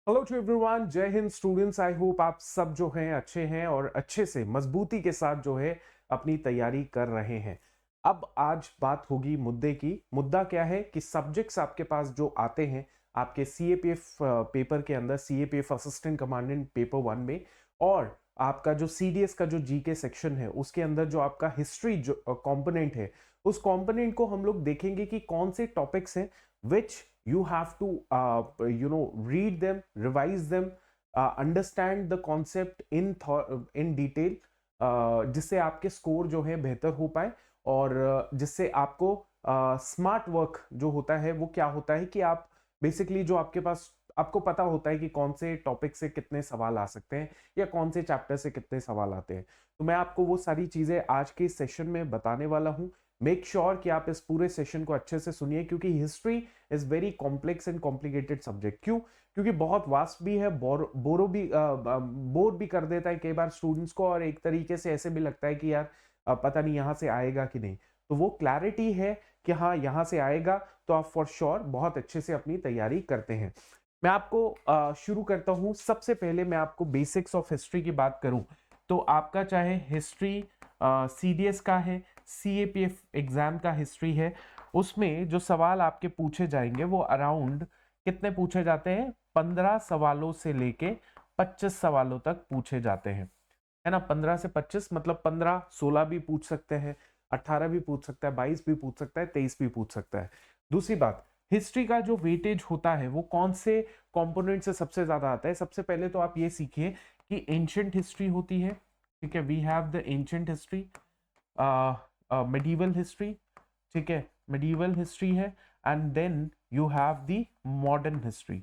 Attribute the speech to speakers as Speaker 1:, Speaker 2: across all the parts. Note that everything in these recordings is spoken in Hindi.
Speaker 1: हेलो टू एवरीवन, जय हिंद स्टूडेंट्स। आई होप आप सब जो हैं अच्छे हैं और अच्छे से मजबूती के साथ जो है अपनी तैयारी कर रहे हैं। अब आज बात होगी मुद्दे की। मुद्दा क्या है कि सब्जेक्ट्स आपके पास जो आते हैं आपके सीएपीएफ पेपर के अंदर, सीएपीएफ असिस्टेंट कमांडेंट पेपर 1 में, और आपका जो सीडीएस का जो जीके सेक्शन है उसके अंदर जो आपका हिस्ट्री जो कंपोनेंट है, उस कंपोनेंट को हम लोग देखेंगे कि कौन से टॉपिक्स हैं which you have to read them, revise them, understand the concept in detail, जिससे आपके स्कोर जो है बेहतर हो पाए और जिससे आपको स्मार्ट वर्क जो होता है वो क्या होता है कि आप बेसिकली जो आपके पास आपको पता होता है कि कौन से टॉपिक से कितने सवाल आ सकते हैं या कौन से चैप्टर से कितने सवाल आते हैं। तो मैं आपको वो सारी चीजें आज के सेशन में बताने वाला हूँ। मेक श्योर कि आप इस पूरे सेशन को अच्छे से सुनिए, क्योंकि history is very complex and complicated subject. क्यों? क्योंकि बहुत वास्ट भी है, बोर भी कर देता है कई बार स्टूडेंट्स को, और एक तरीके से ऐसे भी लगता है कि यार पता नहीं यहाँ से आएगा कि नहीं। तो वो क्लैरिटी है कि हाँ यहाँ से आएगा, तो आप फॉर श्योर बहुत अच्छे से अपनी तैयारी करते हैं। मैं आपको शुरू करता हूँ। सबसे पहले मैं आपको बेसिक्स ऑफ हिस्ट्री की बात करूं तो आपका चाहे हिस्ट्री सीडीएस का है, सीएपीएफ एग्जाम का हिस्ट्री है, उसमें जो सवाल आपके पूछे जाएंगे वो अराउंड कितने पूछे जाते हैं? 15 सवालों से लेके 25 सवालों तक पूछे जाते हैं, है ना। 15 से 25 मतलब 15, 16 भी पूछ सकते हैं, 18 भी पूछ सकता है, 22 भी पूछ सकता है, 23 भी पूछ सकता है। दूसरी बात, हिस्ट्री का जो वेटेज होता है वो कौन से कंपोनेंट से सबसे ज्यादा आता है? सबसे पहले तो आप ये सीखिए कि एंशिएंट हिस्ट्री होती है, ठीक है। We have the ancient history, medieval history, ठीक है, medieval हिस्ट्री है, and then you have the modern history,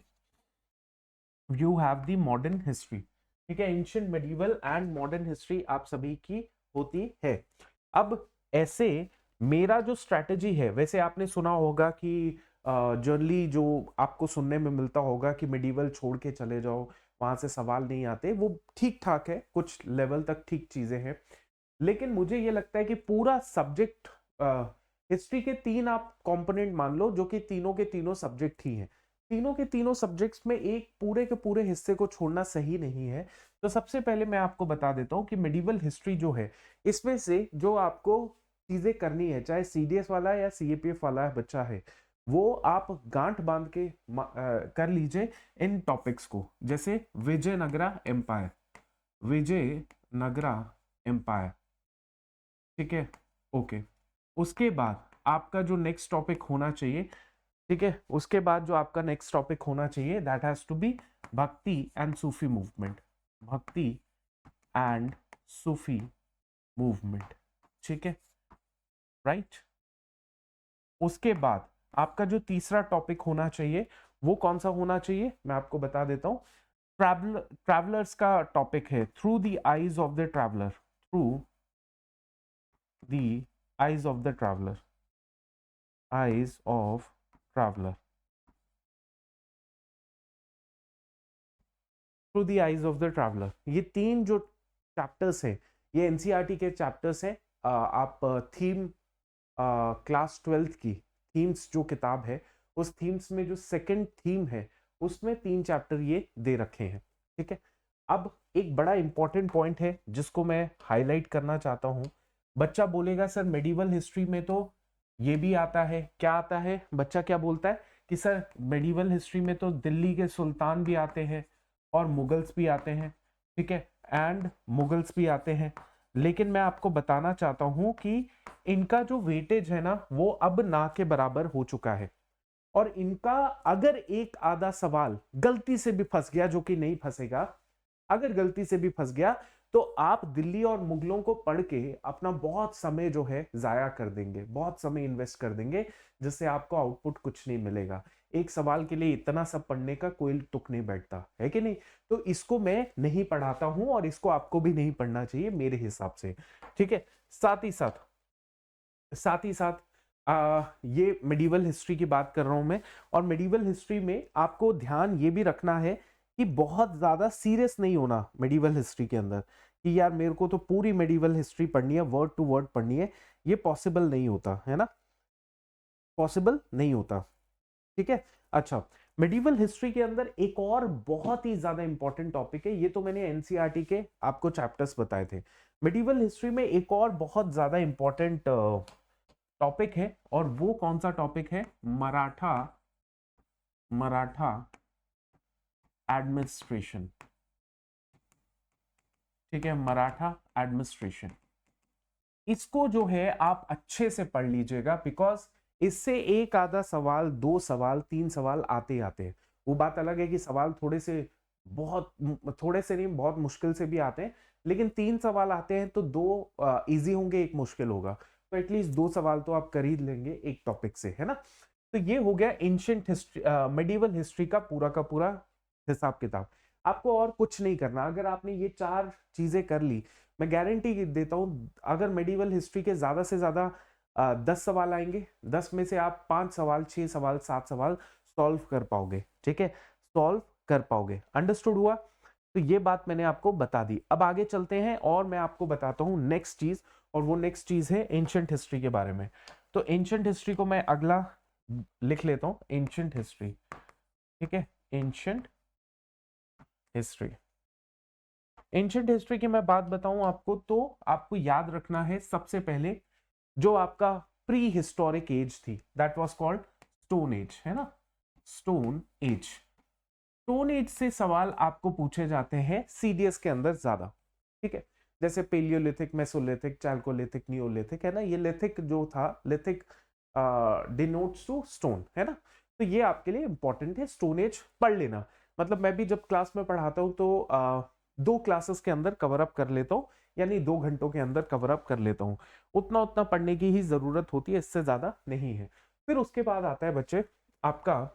Speaker 1: you have the modern history, ठीक है। Ancient, medieval and modern history आप सभी की होती है। अब ऐसे मेरा जो स्ट्रैटेजी है, वैसे आपने सुना होगा कि जनरली जो आपको सुनने में मिलता होगा कि medieval छोड़ के चले जाओ, वहां से सवाल नहीं आते, वो ठीक ठाक है, कुछ लेवल तक ठीक चीजें हैं। लेकिन मुझे ये लगता है कि पूरा सब्जेक्ट, हिस्ट्री के 3 आप कंपोनेंट मान लो जो कि तीनों के तीनों सब्जेक्ट ही हैं। तीनों के तीनों सब्जेक्ट्स में एक पूरे के पूरे हिस्से को छोड़ना सही नहीं है। तो सबसे पहले मैं आपको बता देता हूँ कि मेडिवल हिस्ट्री जो है, इसमें से जो आपको चीजें करनी है, चाहे सीडीएस वाला या सीएपीएफ वाला बच्चा है, वो आप गांठ बांध के कर लीजिए इन टॉपिक्स को। जैसे विजयनगरा एम्पायर, विजयनगरा एम्पायर, ठीक है, ओके। उसके बाद आपका जो नेक्स्ट टॉपिक होना चाहिए, ठीक है, उसके बाद जो आपका नेक्स्ट टॉपिक होना चाहिए दैट हैज टू बी भक्ति एंड सूफी मूवमेंट, भक्ति एंड सूफी मूवमेंट, ठीक है, राइट। उसके बाद आपका जो तीसरा टॉपिक होना चाहिए वो कौन सा होना चाहिए, मैं आपको बता देता हूं। ट्रैवलर्स का टॉपिक है, through the eyes of the traveller, through the eyes of the traveller, eyes of traveller, through the eyes of the traveller. ये 3 जो चैप्टर्स हैं ये एनसीईआरटी के चैप्टर्स हैं। आप थीम क्लास 12th की थीम्स जो किताब है, उस थीम्स में जो सेकंड थीम है उसमें 3 चैप्टर ये दे रखे हैं, ठीक है। अब एक बड़ा इंपॉर्टेंट पॉइंट है जिसको मैं हाईलाइट करना चाहता हूं। बच्चा बोलेगा सर मेडिवल हिस्ट्री में तो ये भी आता है, क्या आता है? बच्चा क्या बोलता है कि सर मेडिवल हिस्ट्री में तो दिल्ली के सुल्तान भी आते हैं और मुगल्स भी आते हैं, ठीक है, एंड मुगल्स भी आते हैं। लेकिन मैं आपको बताना चाहता हूं कि इनका जो वेटेज है ना वो अब ना के बराबर हो चुका है, और इनका अगर एक आधा सवाल गलती से भी फंस गया, जो कि नहीं फंसेगा, अगर गलती से भी फंस गया तो आप दिल्ली और मुगलों को पढ़ के अपना बहुत समय जो है जाया कर देंगे, बहुत समय इन्वेस्ट कर देंगे, जिससे आपको आउटपुट कुछ नहीं मिलेगा। एक सवाल के लिए इतना सब पढ़ने का कोई तुक नहीं बैठता है कि नहीं। तो इसको मैं नहीं पढ़ाता हूं और इसको आपको भी नहीं पढ़ना चाहिए मेरे हिसाब से, ठीक है। साथ ही साथ ये मेडिवल हिस्ट्री की बात कर रहा हूं मैं, और मेडिवल हिस्ट्री में आपको ध्यान ये भी रखना है कि बहुत ज्यादा सीरियस नहीं होना मेडिवल हिस्ट्री के अंदर कि यार मेरे को तो पूरी मेडिवल हिस्ट्री पढ़नी है, वर्ड टू वर्ड पढ़नी है। ये पॉसिबल नहीं होता है ना, पॉसिबल नहीं होता, ठीक है। अच्छा, मेडिवल हिस्ट्री के अंदर एक और बहुत ही ज्यादा इंपॉर्टेंट टॉपिक है, ये तो मैंने एनसीईआरटी के आपको चैप्टर्स बताए थे। मेडिवल हिस्ट्री में एक और बहुत ज्यादा इंपॉर्टेंट टॉपिक है, और वो कौन सा टॉपिक है? मराठा मराठा एडमिनिस्ट्रेशन। ठीक है, मराठा एडमिनिस्ट्रेशन। इसको जो है आप अच्छे से पढ़ लीजिएगा, बिकॉज इससे एक आधा सवाल, 2 सवाल, 3 सवाल आते आते हैं। वो बात अलग है कि सवाल थोड़े से नहीं, बहुत मुश्किल से भी आते हैं, लेकिन 3 सवाल आते हैं तो 2 इजी होंगे, एक मुश्किल होगा, तो एटलीस्ट 2 सवाल तो आप कर ही लेंगे एक टॉपिक से, है ना। तो ये हो गया एंशिएंट हिस्ट्री, मेडिवल हिस्ट्री का पूरा हिसाब किताब। आपको और कुछ नहीं करना। अगर आपने ये 4 चीजें कर ली, मैं गारंटी देता हूं, अगर मेडिवल हिस्ट्री के ज्यादा से ज्यादा 10 सवाल आएंगे, 10 में से आप 5 सवाल, 6 सवाल, 7 सवाल सॉल्व कर पाओगे। ठीक है, सॉल्व कर पाओगे। अंडरस्टूड हुआ? तो ये बात मैंने आपको बता दी। अब आगे चलते हैं और मैं आपको बताता हूं नेक्स्ट चीज, और वो नेक्स्ट चीज है एंशिएंट हिस्ट्री के बारे में। तो एंशिएंट हिस्ट्री को मैं अगला लिख लेता हूं, एंशिएंट हिस्ट्री। ठीक है, एंशिएंट हिस्ट्री। एंशिएंट हिस्ट्री की मैं बात बताऊं आपको, तो आपको याद रखना है सबसे पहले जो आपका प्री हिस्टोरिक एज थी, that was called stone age, है ना, स्टोन एज। स्टोन एज से सवाल आपको पूछे जाते हैं सीडीएस के अंदर ज्यादा। ठीक है, जैसे पेलियोलिथिक, मेसोलिथिक, चैल्कोलिथिक, नियोलिथिक, है ना। ये लिथिक जो था, लिथिक डिनोट्स टू स्टोन, है ना। तो ये आपके लिए इंपॉर्टेंट है, स्टोन एज पढ़ लेना। मतलब मैं भी जब क्लास में पढ़ाता हूँ तो 2 क्लासेस के अंदर कवर अप कर लेता हूँ, यानी 2 घंटों के अंदर कवर अप कर लेता हूँ। उतना उतना पढ़ने की ही जरूरत होती है, इससे ज्यादा नहीं है। फिर उसके बाद आता है बच्चे आपका,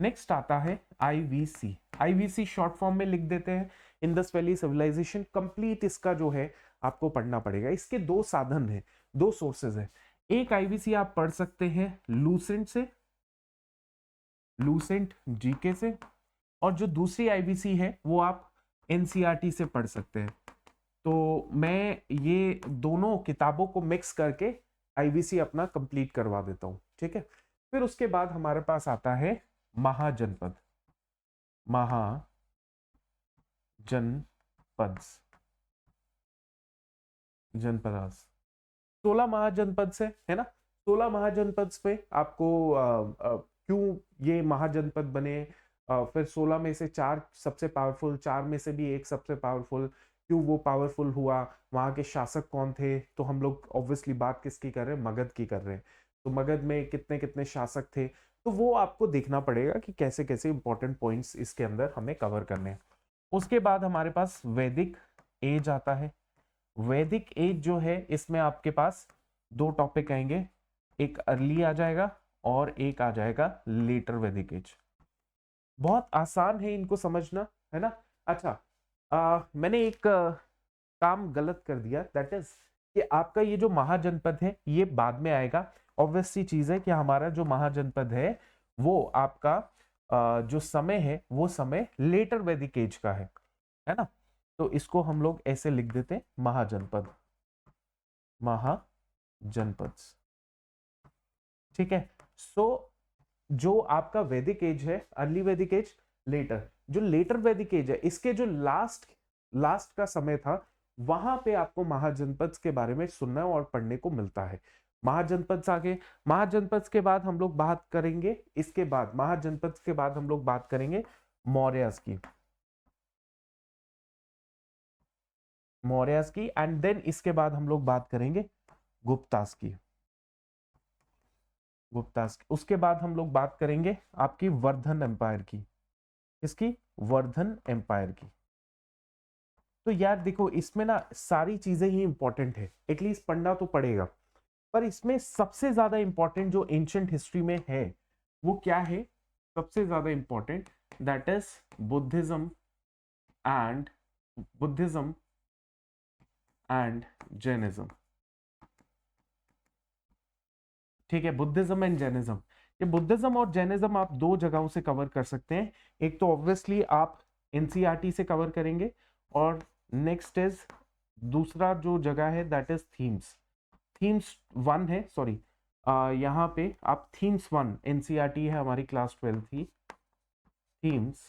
Speaker 1: नेक्स्ट आता है आईवीसी। आईवीसी शॉर्ट फॉर्म में लिख देते हैं, इंडस वैली सिविलाइजेशन। कंप्लीट इसका जो है आपको पढ़ना पड़ेगा। इसके 2 साधन है, 2 सोर्सेज है। एक आईवीसी आप पढ़ सकते हैं लूसेंट से, लूसेंट जीके से, और जो दूसरी आईवीसी है वो आप एनसीईआरटी से पढ़ सकते हैं। तो मैं ये दोनों किताबों को मिक्स करके आईवीसी अपना कंप्लीट करवा देता हूं। ठीक है, फिर उसके बाद हमारे पास आता है महाजनपद, महाजनपद, जनपद। 16 महाजनपद से, है ना। 16 महाजनपद पे आपको क्यों ये महाजनपद बने, फिर 16 में से 4 सबसे पावरफुल, 4 में से भी एक सबसे पावरफुल, क्यों वो पावरफुल हुआ, वहां के शासक कौन थे। तो हम लोग ऑब्वियसली बात किसकी कर रहे हैं? मगध की कर रहे हैं। तो मगध में कितने कितने शासक थे, तो वो आपको देखना पड़ेगा कि कैसे कैसे इंपॉर्टेंट पॉइंट्स इसके अंदर हमें कवर करने हैं। उसके बाद हमारे पास वैदिक एज आता है। वैदिक एज जो है, इसमें आपके पास 2 टॉपिक आएंगे, एक अर्ली आ जाएगा और एक आ जाएगा लेटर वैदिक एज। बहुत आसान है इनको समझना, है ना। अच्छा, मैंने एक काम गलत कर दिया, दैट इज कि आपका ये जो महाजनपद है ये बाद में आएगा। ऑब्वियस सी चीज है कि हमारा जो महाजनपद है वो आपका जो समय है वो समय लेटर वैदिक एज का है ना। तो इसको हम लोग ऐसे लिख देते हैं, महाजनपद, महाजनपद। ठीक है, सो जो आपका वैदिक एज है, अर्ली वैदिक एज, लेटर, जो लेटर वैदिक एज है, इसके जो लास्ट का समय था, वहां पे आपको महाजनपद के बारे में सुनना और पढ़ने को मिलता है। महाजनपद आगे, महाजनपद के बाद हम लोग बात करेंगे, इसके बाद महाजनपद के बाद हम लोग बात करेंगे मौर्यस की, मौर्यस की, एंड देन इसके बाद हम लोग बात करेंगे गुप्तास की, गुप्तास की। उसके बाद हम लोग बात करेंगे आपकी वर्धन एम्पायर की, इसकी वर्धन एम्पायर की। तो यार देखो, इसमें ना सारी चीजें ही इंपॉर्टेंट है, एटलीस्ट पढ़ना तो पड़ेगा। पर इसमें सबसे ज्यादा इंपॉर्टेंट जो एंशिएंट हिस्ट्री में है वो क्या है? सबसे ज्यादा important, that is Buddhism and Buddhism and Jainism. ठीक है, बुद्धिज्म एंड जैनिज्म। ये बुद्धिज्म और जैनिज्म आप 2 जगहों से कवर कर सकते हैं। एक तो ऑब्वियसली आप एनसीईआरटी से कवर करेंगे, और नेक्स्ट इज दूसरा जो जगह है दैट इज थीम्स। थीम्स 1 है, सॉरी, यहाँ पे आप थीम्स 1 एनसीईआरटी है हमारी क्लास 12 की, थीम्स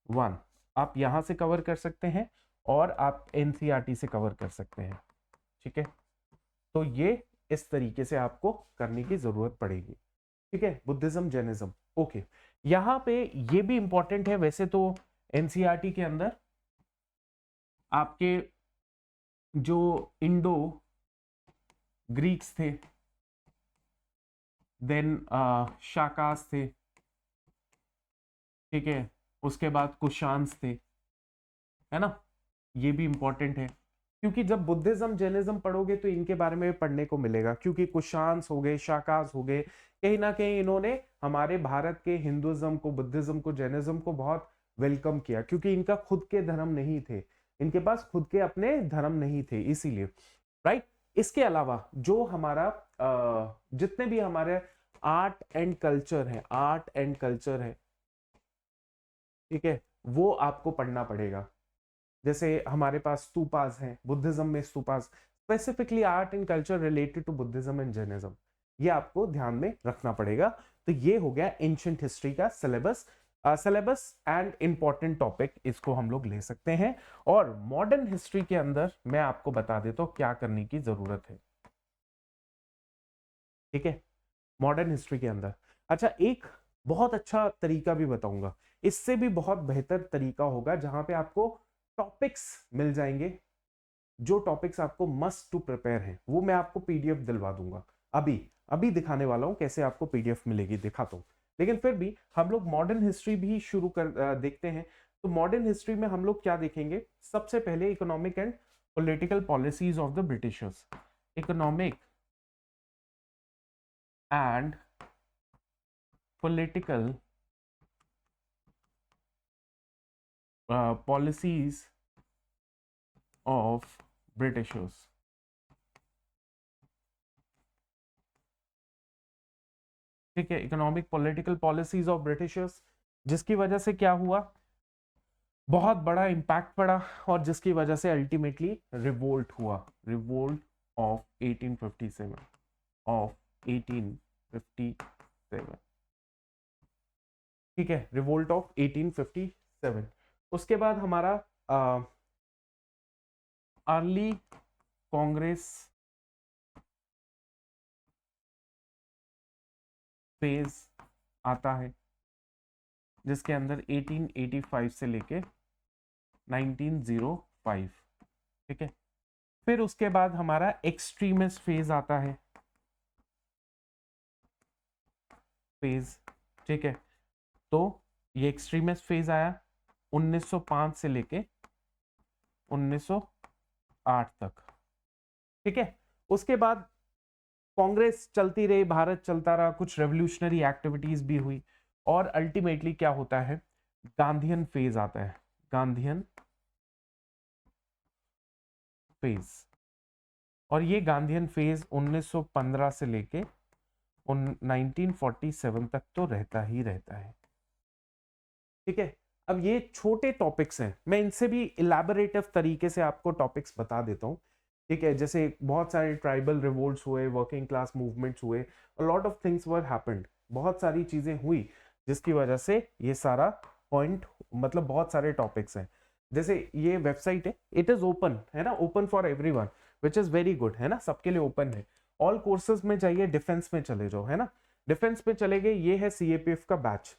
Speaker 1: 1 आप यहां से कवर कर सकते हैं और आप एनसीईआरटी से कवर कर सकते हैं, ठीक है। तो ये इस तरीके से आपको करने की जरूरत पड़ेगी, ठीक है। Buddhism, Jainism, okay. यहां पे ये भी इंपॉर्टेंट है, वैसे तो एनसीईआरटी के अंदर आपके जो इंडो ग्रीक्स थे, देन शाकास थे, ठीक है, उसके बाद कुशान्स थे, है ना। ये भी इंपॉर्टेंट है क्योंकि जब बुद्धिज्म जैनिज्म पढ़ोगे तो इनके बारे में पढ़ने को मिलेगा, क्योंकि कुशान्स हो गए, शाकास हो गए, कहीं ना कहीं इन्होंने हमारे भारत के हिंदुज्म को, बुद्धिज्म को, जैनिज्म को बहुत वेलकम किया, क्योंकि इनका खुद के धर्म नहीं थे, इनके पास खुद के अपने धर्म नहीं थे, इसीलिए, राइट। इसके अलावा जो हमारा जितने भी हमारे आर्ट एंड कल्चर है, आर्ट एंड कल्चर है, ठीक है, वो आपको पढ़ना पड़ेगा। जैसे हमारे पास स्तूपास हैं, बुद्धिज्म में stupas, specifically art and culture related to Buddhism and Jainism, ये आपको ध्यान में रखना पड़ेगा। तो ये हो गया एंशिएंट हिस्ट्री का syllabus, syllabus and important topic, इसको हम लोग ले सकते हैं। और मॉडर्न हिस्ट्री के अंदर मैं आपको बता देता हूं क्या करने की जरूरत है, ठीक है, मॉडर्न हिस्ट्री के अंदर। अच्छा, एक बहुत अच्छा तरीका भी बताऊंगा, इससे भी बहुत बेहतर तरीका होगा, जहां पे आपको टॉपिक्स मिल जाएंगे, जो टॉपिक्स आपको मस्ट टू प्रिपेयर हैं, वो मैं आपको पीडीएफ दिलवा दूंगा। अभी अभी दिखाने वाला हूं कैसे आपको पीडीएफ मिलेगी, दिखाता हूं। लेकिन फिर भी हम लोग मॉडर्न हिस्ट्री भी शुरू कर देखते हैं। तो मॉडर्न हिस्ट्री में हम लोग क्या देखेंगे, सबसे पहले economic and political policies of the Britishers, economic and political policies of Britishers, ठीक है, economic political policies of Britishers, जिसकी वजह से क्या हुआ, बहुत बड़ा इंपैक्ट पड़ा, और जिसकी वजह से अल्टीमेटली रिवोल्ट हुआ, रिवोल्ट ऑफ 1857, ऑफ 1857, ठीक है, रिवोल्ट ऑफ 1857। उसके बाद हमारा अर्ली कांग्रेस फेज आता है, जिसके अंदर 1885 से लेके 1905, ठीक है। फिर उसके बाद हमारा एक्सट्रीमिस्ट फेज आता है, फेज, ठीक है। तो ये एक्सट्रीमिस्ट फेज आया 1905 से लेके 1908 तक, ठीक है। उसके बाद कांग्रेस चलती रही, भारत चलता रहा, कुछ रेवोल्यूशनरी एक्टिविटीज भी हुई, और अल्टीमेटली क्या होता है, गांधीयन फेज आता है, गांधीयन फेज। और ये गांधीयन फेज 1915 से लेके 1947 तक तो रहता ही रहता है, ठीक है। अब ये छोटे टॉपिक्स हैं, मैं इनसे भी इलैबोरेटिव तरीके से आपको टॉपिक्स बता देता हूँ, ठीक है। जैसे बहुत सारे ट्राइबल रिवोल्ट्स हुए, वर्किंग क्लास मूवमेंट्स हुए, lot of things were happened, बहुत सारी चीजें हुई, जिसकी वजह से ये सारा पॉइंट, मतलब बहुत सारे टॉपिक्स हैं। जैसे ये वेबसाइट है, इट इज ओपन, है ना, open for everyone, which is very good, है ना, सबके लिए ओपन है। ऑल कोर्सेज में जाइए, डिफेंस में चले जाओ, है ना, डिफेंस में चले गए, ये है सीएपीएफ का बैच।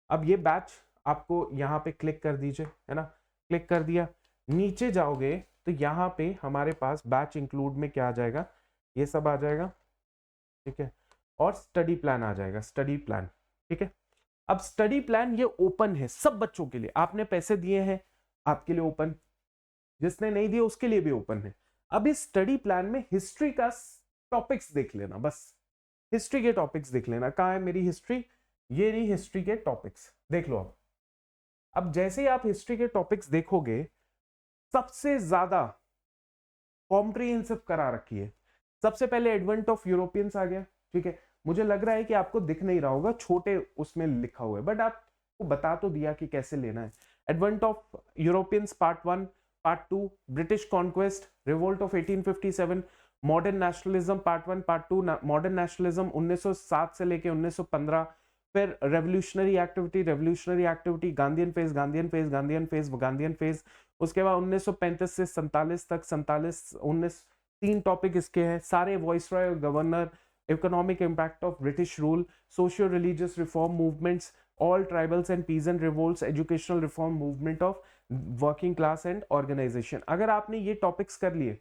Speaker 1: अब ये बैच आपको यहाँ पे क्लिक कर दीजिए, है ना, क्लिक कर दिया, नीचे जाओगे तो यहाँ पे हमारे पास बैच इंक्लूड में क्या आ जाएगा, ये सब आ जाएगा, ठीक है, और स्टडी प्लान आ जाएगा, स्टडी प्लान, ठीक है। अब स्टडी प्लान ये ओपन है सब बच्चों के लिए, आपने पैसे दिए हैं आपके लिए ओपन, जिसने नहीं दिए उसके लिए भी ओपन है। अब इस स्टडी प्लान में हिस्ट्री का टॉपिक्स देख लेना, बस हिस्ट्री के टॉपिक्स देख लेना। कहाँ है मेरी हिस्ट्री, ये रही हिस्ट्री के टॉपिक्स, देख लो। अब जैसे ही आप हिस्ट्री के टॉपिक्स देखोगे, सबसे ज्यादा कॉम्प्रिहेंसिव करा रखी है। सबसे पहले एडवेंट ऑफ यूरोपियंस आ गया, ठीक है। मुझे लग रहा है कि आपको दिख नहीं रहा होगा, छोटे उसमें लिखा हुआ है, बट आपको बता तो दिया कि कैसे लेना है। Advent of Europeans part 1, part 2, British conquest, revolt of 1857, modern nationalism part 1, part 2, modern nationalism 1907 से लेके 1915, फिर revolutionary activity, Gandhian phase, Gandhian phase. उसके बाद 1935 से 47 तक, 3 टॉपिक इसके हैं सारे, वॉइसरॉय और governor, economic impact of British rule, socio religious reform movements, all tribals and peasant revolts, educational reform movement of working class and organisation. अगर आपने ये टॉपिक्स कर लिए,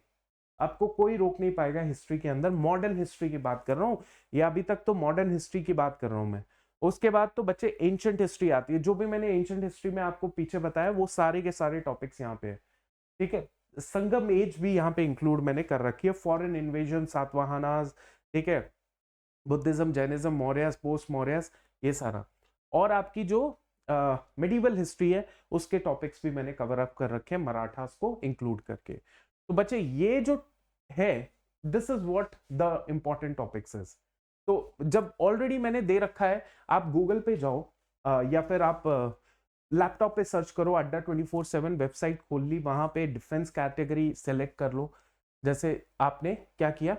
Speaker 1: आपको कोई रोक नहीं पाएगा हिस्ट्री के अंदर। मॉडर्न हिस्ट्री की बात कर रहा हूँ, या अभी तक तो मॉडर्न हिस्ट्री की बात कर रहा हूं मैं। उसके बाद तो बच्चे एंशिएंट हिस्ट्री आती है, जो भी मैंने एंशिएंट हिस्ट्री में आपको पीछे बताया वो सारे के सारे टॉपिक्स यहाँ पे है, ठीक है। संगम एज भी यहाँ पे इंक्लूड मैंने कर रखी है, फॉरेन इन्वेजन, सातवाहनाज, ठीक है, Buddhism, Jainism, Mauryas, post Mauryas, ये सारा। और आपकी जो मेडिवल हिस्ट्री है उसके टॉपिक्स भी मैंने कवर अप कर रखे हैं, मराठास को इंक्लूड करके। तो बच्चे ये जो है, this is what the important topics is. तो जब ऑलरेडी मैंने दे रखा है, आप गूगल पे जाओ या फिर आप लैपटॉप पे सर्च करो, अड्डा 24/7 वेबसाइट खोल ली, वहां पे डिफेंस कैटेगरी सेलेक्ट कर लो। जैसे आपने क्या किया,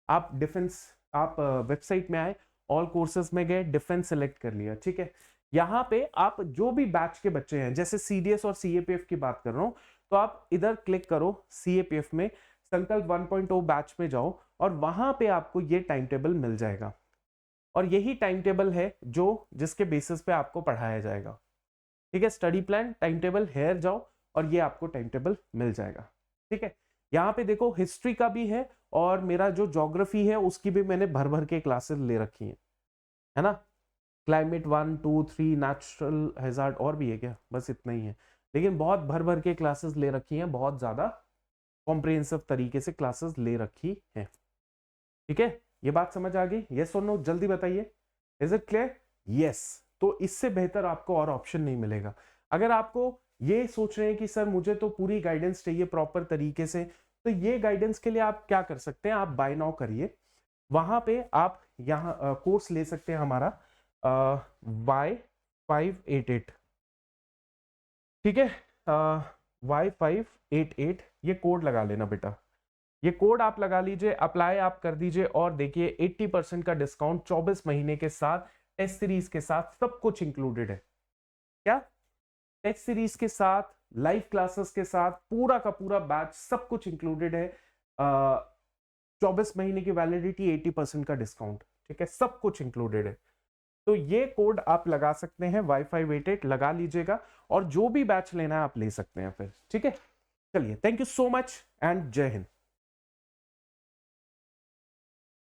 Speaker 1: आप डिफेंस, आप वेबसाइट में आए, ऑल कोर्सेज में गए, डिफेंस सेलेक्ट कर लिया, ठीक है। यहाँ पे आप जो भी बैच के बच्चे हैं, जैसे सीडीएस और सीएपीएफ की बात कर रहा हूँ, तो आप इधर क्लिक करो, सीएपीएफ में संकल्प 1.0 बैच में जाओ, और वहां पे आपको ये टाइम टेबल मिल जाएगा। और यही टाइम टेबल है जो जिसके बेसिस पे आपको पढ़ाया जाएगा, ठीक है। स्टडी प्लान, टाइम टेबल, हेयर जाओ और ये आपको टाइम टेबल मिल जाएगा, ठीक है। यहाँ पे देखो हिस्ट्री का भी है, और मेरा जो ज्योग्राफी है उसकी भी मैंने भर भर के क्लासेस ले रखी है ना। क्लाइमेट 1, 2, 3, नेचुरल हैजार्ड, और भी है क्या, बस इतना ही है, लेकिन बहुत भर भर के क्लासेस ले रखी हैं, बहुत ज्यादा कॉम्प्रिहेंसिव तरीके से क्लासेस ले रखी है, ठीक है। ये बात समझ आ गई? यस और नो जल्दी बताइए, इज इट क्लियर? यस। तो इससे बेहतर आपको और ऑप्शन नहीं मिलेगा। अगर आपको ये सोच रहे हैं कि सर मुझे तो पूरी गाइडेंस चाहिए प्रॉपर तरीके से, तो ये गाइडेंस के लिए आप क्या कर सकते हैं, आप बाय नाउ करिए, वहां पे आप यहाँ कोर्स ले सकते हैं हमारा Y588, ठीक है। Y588 ये कोड लगा लेना बेटा, ये कोड आप लगा लीजिए, अप्लाई आप कर दीजिए, और देखिए 80% का डिस्काउंट 24 महीने के साथ, टेस्ट सीरीज के साथ, सब कुछ इंक्लूडेड है। क्या? टेस्ट सीरीज के साथ, लाइव क्लासेस के साथ, पूरा का पूरा बैच, सब कुछ इंक्लूडेड है। 24 महीने की वैलिडिटी, 80% का डिस्काउंट, ठीक है, सब कुछ इंक्लूडेड है। तो ये कोड आप लगा सकते हैं, Y588 लगा लीजिएगा, और जो भी बैच लेना है आप ले सकते हैं फिर, ठीक है। चलिए, thank you so much and जय हिंद।